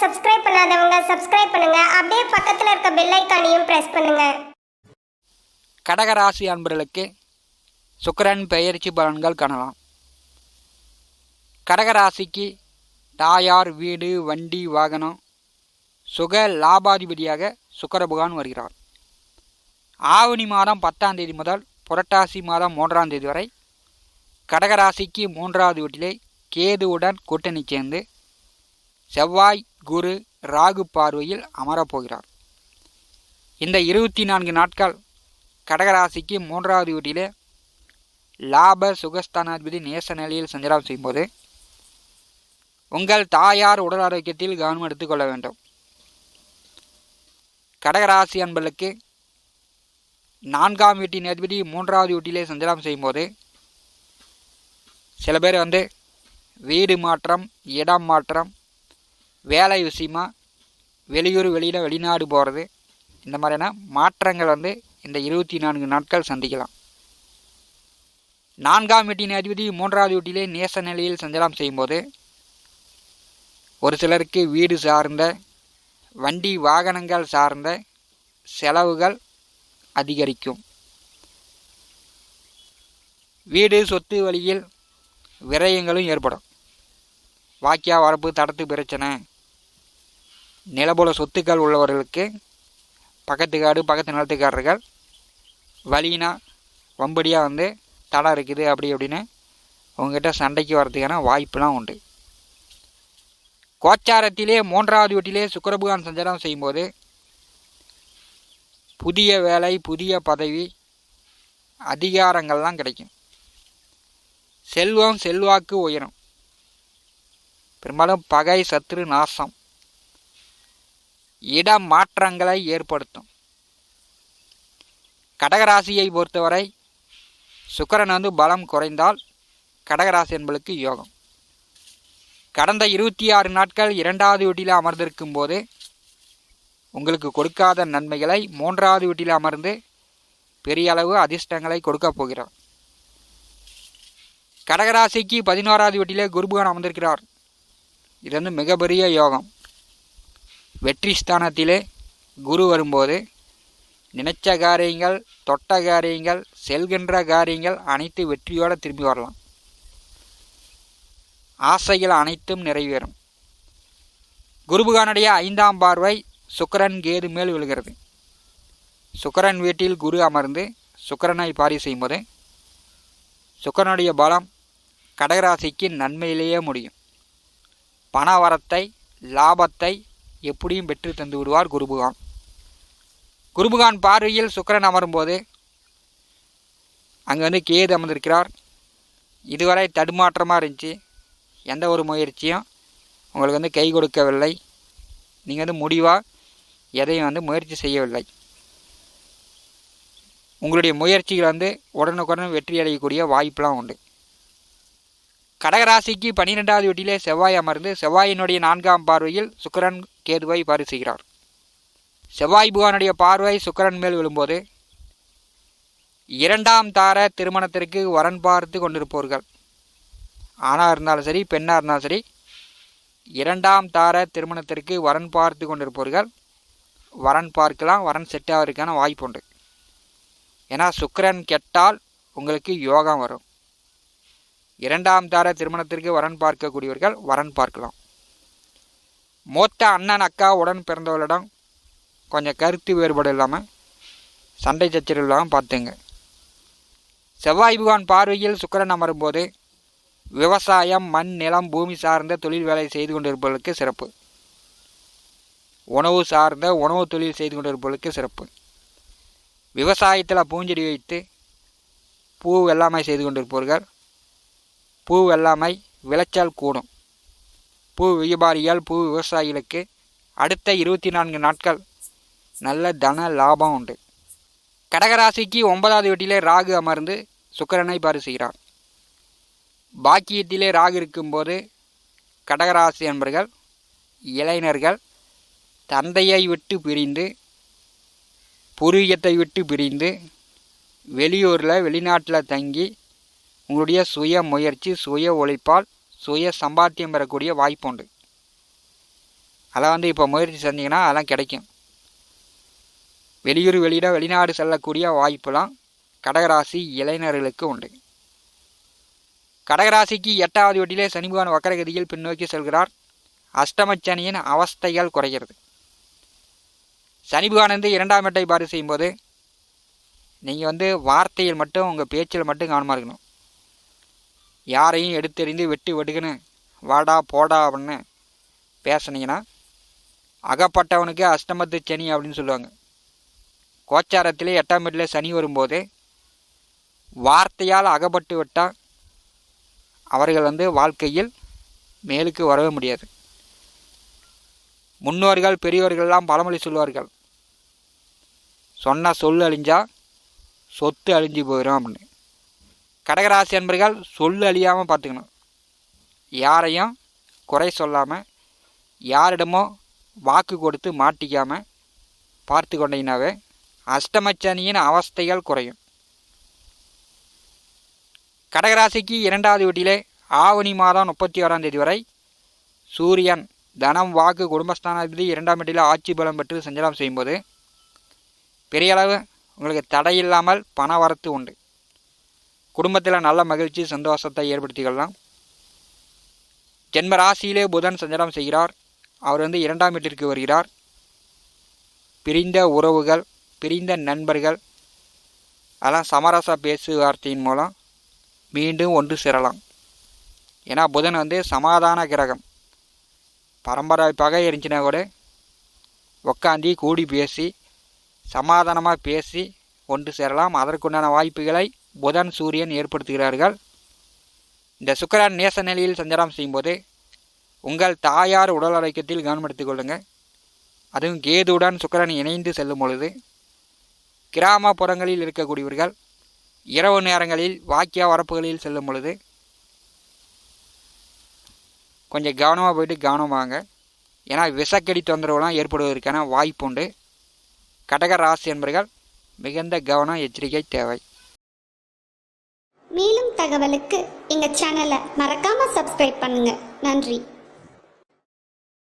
Subscribe பண்ணாதவங்க subscribe பண்ணுங்க. அப்படியே பக்கத்துல இருக்க பெல் ஐகானையும் பிரஸ் பண்ணுங்க. கடகராசி அன்பர்களுக்கு சுக்கிரன் பெயர்ச்சி பலன்கள் காணலாம். கடகராசிக்கு தாயார், வீடு, வண்டி, வாகனம், சுக லாபாதிபதியாக சுக்கிர பகவான் வருகிறார். ஆவணி மாதம் 10ஆம் தேதி முதல் புரட்டாசி மாதம் 3ஆம் தேதி வரை கடகராசிக்கு 3வது வீட்டிலே கேதுவுடன் கூட்டணி சேர்ந்து செவ்வாய், குரு, ராகு பார்வையில் அமரப்போகிறார். இந்த 24 நாட்கள் கடகராசிக்கு 3வது வீட்டிலே லாப சுகஸ்தானாதிபதி நேச நிலையில் சஞ்சாரம் செய்யும்போது உங்கள் தாயார் உடல் ஆரோக்கியத்தில் கவனம் எடுத்துக்கொள்ள வேண்டும். கடகராசி அன்பர்களுக்கு 4ஆம் வீட்டின் அதிபதி 3வது வீட்டிலே சஞ்சாரம் செய்யும்போது சில பேர் வீடு மாற்றம், இடம் மாற்றம், வேலை விஷயமா வெளியூர், வெளிநாடு போகிறது, இந்த மாதிரியான மாற்றங்கள் இந்த 24 நாட்கள் சந்திக்கலாம். 4ஆம் வீட்டின் அதிபதி 3வது வீட்டிலே நேச நிலையில் சஞ்சாரம் செய்யும்போது ஒரு சிலருக்கு வீடு சார்ந்த, வண்டி வாகனங்கள் சார்ந்த செலவுகள் அதிகரிக்கும். வீடு சொத்து வழியில் விரயங்களும் ஏற்படும். வாக்கியா வரப்பு தடத்து பிரச்சனை, நிலபோல சொத்துக்கள் உள்ளவர்களுக்கு பக்கத்து காடு, பக்கத்து நிலத்துக்காரர்கள் வழினா வம்படியாக தடம் இருக்குது அப்படி அப்படின்னு உங்ககிட்ட சண்டைக்கு வர்றதுக்கான வாய்ப்புலாம் உண்டு. கோச்சாரத்திலே 3வது வீட்டிலே சுக்கிர பகவான் சஞ்சாரம் செய்யும்போது புதிய வேலை, புதிய பதவி, அதிகாரங்கள்லாம் கிடைக்கும். செல்வம், செல்வாக்கு உயரும். பெரும்பாலும் பகை, சத்ரு நாசம், இட மாற்றங்களை ஏற்படுத்தும். கடகராசியை பொறுத்தவரை சுக்கிரன் பலம் குறைந்தால் கடகராசி என்பதற்கு யோகம். கடந்த 26 நாட்கள் 2வது வீட்டில் அமர்ந்திருக்கும் போது உங்களுக்கு கொடுக்காத நன்மைகளை 3வது வீட்டில் அமர்ந்து பெரிய அளவு அதிர்ஷ்டங்களை கொடுக்க போகிறார். கடகராசிக்கு 11வது வீட்டிலே குருபகவான் அமர்ந்திருக்கிறார். இது மிகப்பெரிய யோகம். வெற்றி ஸ்தானத்திலே குரு வரும்போது நினைச்ச காரியங்கள், தொட்ட காரியங்கள், செல்கின்ற காரியங்கள் அனைத்து வெற்றியோடு திரும்பி வரலாம். ஆசைகள் அனைத்தும் நிறைவேறும். குருபகவானுடைய 5ஆம் பார்வை சுக்கிரன், கேது மேல் விழுகிறது. சுக்கிரன் வீட்டில் குரு அமர்ந்து சுக்கிரனை பாரி செய்யும்போது சுக்கிரனுடைய பலம் கடகராசிக்கு நன்மையிலேயே முடியும். பண வரத்தை, லாபத்தை எப்படியும் பெற்று தந்து விடுவார் குருபகவான். குருபகவான் பார்வையில் சுக்கிரன் அமரும்போது அங்கே கேது அமர்ந்திருக்கிறார். இதுவரை தடுமாற்றமாக இருந்துச்சு. எந்த ஒரு முயற்சியும் உங்களுக்கு கை கொடுக்கவில்லை. நீங்கள் முடிவாக எதையும் முயற்சி செய்யவில்லை. உங்களுடைய முயற்சிகள் உடனுக்குடன் வெற்றி அடையக்கூடிய வாய்ப்பெலாம் உண்டு. கடகராசிக்கு 12வது வீட்டிலே செவ்வாய் அமர்ந்து செவ்வாயினுடைய 4ஆம் பார்வையில் சுக்கிரன், கேதுவை பாரி செய்கிறார். செவ்வாய் பகவானுடைய பார்வை சுக்கிரன் மேல் விழும்போது 2ஆம் தார திருமணத்திற்கு வரன் பார்த்து கொண்டிருப்பவர்கள், ஆணாக இருந்தாலும் சரி, பெண்ணாக இருந்தாலும் சரி, 2ஆம் தார திருமணத்திற்கு வரன் பார்த்து கொண்டிருப்பவர்கள் வரன் பார்க்கலாம். வரன் செட் ஆகிறதுக்கான வாய்ப்பு உண்டு. ஏன்னா சுக்கிரன் கெட்டால் உங்களுக்கு யோகம் வரும். 2ஆம் தார திருமணத்திற்கு வரன் பார்க்கக்கூடியவர்கள் வரன் பார்க்கலாம். மூத்த அண்ணன், அக்கா, உடன் பிறந்தவர்களிடம் கொஞ்சம் கருத்து வேறுபாடு இல்லாமல், சண்டை சச்சரவு இல்லாமல் பார்த்துங்க. செவ்வாய் பகவான் பார்வையில் சுக்கிரன் அமரும்போது விவசாயம், மண், நிலம், பூமி சார்ந்த தொழில் வேலை செய்து கொண்டிருப்பவர்களுக்கு சிறப்பு. உணவு சார்ந்த உணவு தொழில் செய்து கொண்டிருப்பவர்களுக்கு சிறப்பு. விவசாயத்தில் பூஞ்செடி வைத்து பூ வெள்ளாமை செய்து கொண்டிருப்பவர்கள் பூ வெள்ளாமை விளைச்சல் கூடும். பூ வியாபாரிகள், பூ விவசாயிகளுக்கு அடுத்த 24 நாட்கள் நல்ல தன லாபம் உண்டு. கடகராசிக்கு 9வது வீட்டிலே ராகு அமர்ந்து சுக்கிரனை பாரி செய்கிறார். பாக்கியத்திலே ராகு இருக்கும்போது கடகராசி என்பர்கள், இளைஞர்கள் தந்தையை விட்டு பிரிந்து, பூர்வீகத்தை விட்டு பிரிந்து வெளியூரில், வெளிநாட்டில் தங்கி உங்களுடைய சுய முயற்சி, சுய உழைப்பால் சுய சம்பாத்தியம் பெறக்கூடிய வாய்ப்பு உண்டு. அதெல்லாம் வந்து இப்போ முயற்சி செஞ்சிங்கன்னா அதெல்லாம் கிடைக்கும். வெளியூர் வெளிநாடு செல்லக்கூடிய வாய்ப்பெல்லாம் கடகராசி இளைஞர்களுக்கு உண்டு. கடகராசிக்கு 8வது வீட்டிலே சனி பகவான் வக்கரகதியில் பின்னோக்கி செல்கிறார். அஷ்டமச்சனியின் அவஸ்தைகள் குறைகிறது. சனி பகவான் வந்து 2ஆம் வீட்டை பார்வை செய்யும்போது நீங்கள் வந்து வார்த்தையில் மட்டும் உங்கள் பேச்சில் மட்டும் கவனமாக இருக்கணும். யாரையும் எடுத்தெறிந்து வெட்டி வெடுக்குன்னு வாடா போடா அப்படின்னு பேசுனீங்கன்னா அகப்பட்டவனுக்கு அஷ்டமத்து சனி அப்படின்னு சொல்லுவாங்க. கோச்சாரத்திலே 8ஆம் வீட்டில் சனி வரும்போது வார்த்தையால் அகப்பட்டு விட்டால் அவர்கள் வந்து வாழ்க்கையில் மேலுக்கு வரவே முடியாது. முன்னோர்கள் பெரியோர்கள்லாம் பழமொழி சொல்வார்கள், சொன்ன சொல் அழிஞ்சா சொத்து அழிஞ்சு போயிடும் அப்படின்னு. கடகராசி அன்பர்கள் சொல் அழியாமல் பார்த்துக்கணும். யாரையும் குறை சொல்லாமல், யாரிடமோ வாக்கு கொடுத்து மாட்டிக்காமல் பார்த்து கொண்டீங்கன்னாவே அஷ்டமச்சனியின் அவஸ்தைகள் குறையும். கடகராசிக்கு 2வது வீட்டிலே ஆவணி மாதம் 31ஆம் தேதி வரை சூரியன் தனம் வாக்கு குடும்பஸ்தானாதிபதி 2ஆம் வீட்டில் ஆட்சி பலம் பெற்று சஞ்சலம் செய்யும்போது பெரிய அளவு உங்களுக்கு தடையில்லாமல் பண வரத்து உண்டு. குடும்பத்தில் நல்ல மகிழ்ச்சி சந்தோஷத்தை ஏற்படுத்திக்கலாம். ஜென்ம ராசியிலே புதன் சஞ்சலம் செய்கிறார். அவர் வந்து 2ஆம் வீட்டிற்கு வருகிறார். பிரிந்த உறவுகள், பிரிந்த நண்பர்கள் அதெல்லாம் சமரச பேச்சுவார்த்தையின் மூலம் மீண்டும் ஒன்று சேரலாம். ஏன்னா புதன் வந்து சமாதான கிரகம். பரம்பரை பகை இருந்துச்சுன்னா கூட உக்காந்தி கூடி பேசி சமாதானமாக பேசி ஒன்று சேரலாம். அதற்குண்டான வாய்ப்புகளை புதன் சூரியன் ஏற்படுத்துகிறார்கள். இந்த சுக்கிரன் நேச நிலையில் சஞ்சாரம் செய்யும்போது உங்கள் தாயார் உடல் ஆரோக்கியத்தில் கவனம் எடுத்துக் கொள்ளுங்கள். அதுவும் கேதுவுடன் சுக்கிரன் இணைந்து செல்லும் பொழுது கிராமப்புறங்களில் இருக்கக்கூடியவர்கள் இரவு நேரங்களில் வாக்கிய வரப்புகளில் செல்லும் பொழுது கொஞ்சம் கவனமாக போயிட்டு கவனமாங்க. ஏன்னா விஷக்கடி தொந்தரவுலாம் ஏற்படுவதற்கான வாய்ப்பு உண்டு. கடக ராசி என்பர்கள் மிகுந்த கவனம் எச்சரிக்கை தேவை. மேலும் தகவலுக்கு எங்கள் சேனலை மறக்காமல் சப்ஸ்கிரைப் பண்ணுங்கள். நன்றி.